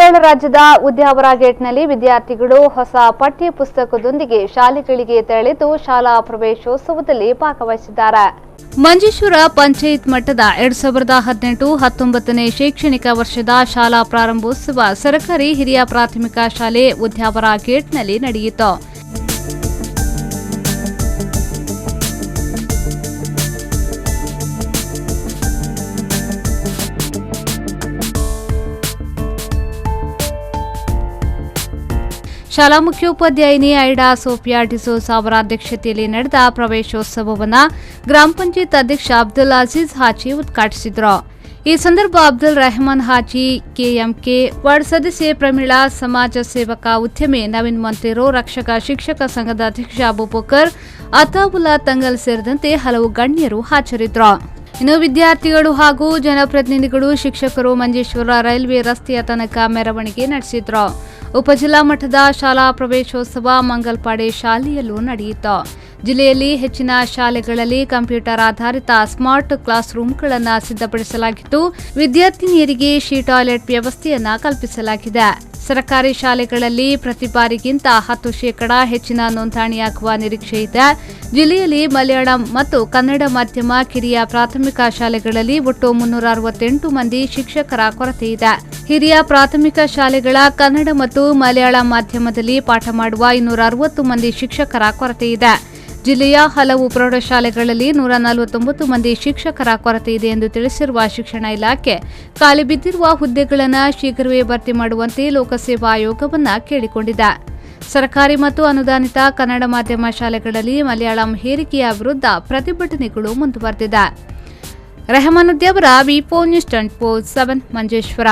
ಕೇರಳ ರಾಜ್ಯದ ಉದ್ಯಾವರ ಗೇಟ್ನಲ್ಲಿ ವಿದ್ಯಾರ್ಥಿಗಳು ಹೊಸ ಪಠ್ಯ ಪುಸ್ತಕದೊಂದಿಗೆ ಶಾಲೆಗಳಿಗೆ ತೆರಳಿದ್ದು ಶಾಲಾ ಪ್ರವೇಶೋತ್ಸವದಲ್ಲಿ ಭಾಗವಹಿಸಿದ್ದಾರೆ. ಮಂಜೇಶ್ವರ ಪಂಚಾಯತ್ ಮಟ್ಟದ 2018-19ನೇ ಶೈಕ್ಷಣಿಕ ವರ್ಷದ ಶಾಲಾ ಪ್ರಾರಂಭೋತ್ಸವ ಸರ್ಕಾರಿ ಹಿರಿಯ ಪ್ರಾಥಮಿಕ ಶಾಲೆ ಉದ್ಯಾವರ ಗೇಟ್ನಲ್ಲಿ ನಡೆಯಿತು. ಶಾಲಾ ಮುಖ್ಯೋಪಾಧ್ಯಾಯಿನಿ ಐಡಾ ಸೋಫಿಯಾ ಡಿಸೋಜಾ ಅವರ ಅಧ್ಯಕ್ಷತೆಯಲ್ಲಿ ನಡೆದ ಪ್ರವೇಶೋತ್ಸವವನ್ನು ಗ್ರಾಮ ಪಂಚಾಯತ್ ಅಧ್ಯಕ್ಷ ಅಬ್ದುಲ್ ಅಜೀಜ್ ಹಾಜಿ ಉದ್ಘಾಟಿಸಿದರು. ಈ ಸಂದರ್ಭ ಅಬ್ದುಲ್ ರೆಹಮಾನ್ ಹಾಜಿ, ಕೆಎಂಕೆ ವಾರ್ಡ್ ಸದಸ್ಯೆ ಪ್ರಮೀಳಾ, ಸಮಾಜ ಸೇವಕ ಉದ್ಯಮಿ ನವೀನ್ ಮಂತೇರೋ, ರಕ್ಷಕ ಶಿಕ್ಷಕ ಸಂಘದ ಅಧ್ಯಕ್ಷ ಅಬೂಬಕರ್, ಅತಾವುಲ್ಲಾ ತಂಗಲ್ ಸೇರಿದಂತೆ ಹಲವು ಗಣ್ಯರು ಹಾಜರಿದ್ದರು. ಇನ್ನು ವಿದ್ಯಾರ್ಥಿಗಳು ಹಾಗೂ ಜನಪ್ರತಿನಿಧಿಗಳು, ಶಿಕ್ಷಕರು ಮಂಜೇಶ್ವರ ರೈಲ್ವೆ ರಸ್ತೆಯ ತನಕ ಮೆರವಣಿಗೆ ನಡೆಸಿದ್ರು. ಉಪಜಿಲ್ಲಾ ಮಟ್ಟದ ಶಾಲಾ ಪ್ರವೇಶೋತ್ಸವ ಮಂಗಲ್ಪಾಡೆ ಶಾಲೆಯಲ್ಲೂ ನಡೆಯಿತು. ಜಿಲ್ಲೆಯಲ್ಲಿ ಹೆಚ್ಚಿನ ಶಾಲೆಗಳಲ್ಲಿ ಕಂಪ್ಯೂಟರ್ ಆಧಾರಿತ ಸ್ಮಾರ್ಟ್ ಕ್ಲಾಸ್ ರೂಮ್ಗಳನ್ನು ಸಿದ್ಧಪಡಿಸಲಾಗಿದ್ದು, ವಿದ್ಯಾರ್ಥಿನಿಯರಿಗೆ ಶೀ ಟಾಯ್ಲೆಟ್ ವ್ಯವಸ್ಥೆಯನ್ನು ಕಲ್ಪಿಸಲಾಗಿದೆ. ಸರ್ಕಾರಿ ಶಾಲೆಗಳಲ್ಲಿ ಪ್ರತಿ ಬಾರಿಗಿಂತ 10% ಹೆಚ್ಚಿನ ನೋಂದಣಿಯಾಗುವ ನಿರೀಕ್ಷೆ ಇದೆ. ಜಿಲ್ಲೆಯಲ್ಲಿ ಮಲಯಾಳಂ ಮತ್ತು ಕನ್ನಡ ಮಾಧ್ಯಮ ಕಿರಿಯ ಪ್ರಾಥಮಿಕ ಶಾಲೆಗಳಲ್ಲಿ ಒಟ್ಟು 368 ಮಂದಿ ಶಿಕ್ಷಕರ ಕೊರತೆ ಇದೆ. ಹಿರಿಯ ಪ್ರಾಥಮಿಕ ಶಾಲೆಗಳ ಕನ್ನಡ ಮತ್ತು ಮಲಯಾಳಂ ಮಾಧ್ಯಮದಲ್ಲಿ ಪಾಠ ಮಾಡುವ 260 ಮಂದಿ ಶಿಕ್ಷಕರ ಕೊರತೆ ಇದೆ. ಜಿಲ್ಲೆಯ ಹಲವು ಪ್ರೌಢಶಾಲೆಗಳಲ್ಲಿ 149 ಮಂದಿ ಶಿಕ್ಷಕರ ಕೊರತೆ ಇದೆ ಎಂದು ತಿಳಿಸಿರುವ ಶಿಕ್ಷಣ ಇಲಾಖೆ, ಖಾಲಿ ಬಿದ್ದಿರುವ ಹುದ್ದೆಗಳನ್ನು ಶೀಘ್ರವೇ ಭರ್ತಿ ಮಾಡುವಂತೆ ಲೋಕಸೇವಾ ಆಯೋಗವನ್ನು ಕೇಳಿಕೊಂಡಿದೆ. ಸರ್ಕಾರಿ ಮತ್ತು ಅನುದಾನಿತ ಕನ್ನಡ ಮಾಧ್ಯಮ ಶಾಲೆಗಳಲ್ಲಿ ಮಲಯಾಳಂ ಹೇರಿಕೆಯ ವಿರುದ್ಧ ಪ್ರತಿಭಟನೆಗಳು ಮುಂದುವರೆದಿದೆ. ರೆಹಮಾನುದ್ದೀನ್ ಅವರ ವಿ4 ನ್ಯೂಸ್ 24/7 ಮಂಜೇಶ್ವರ.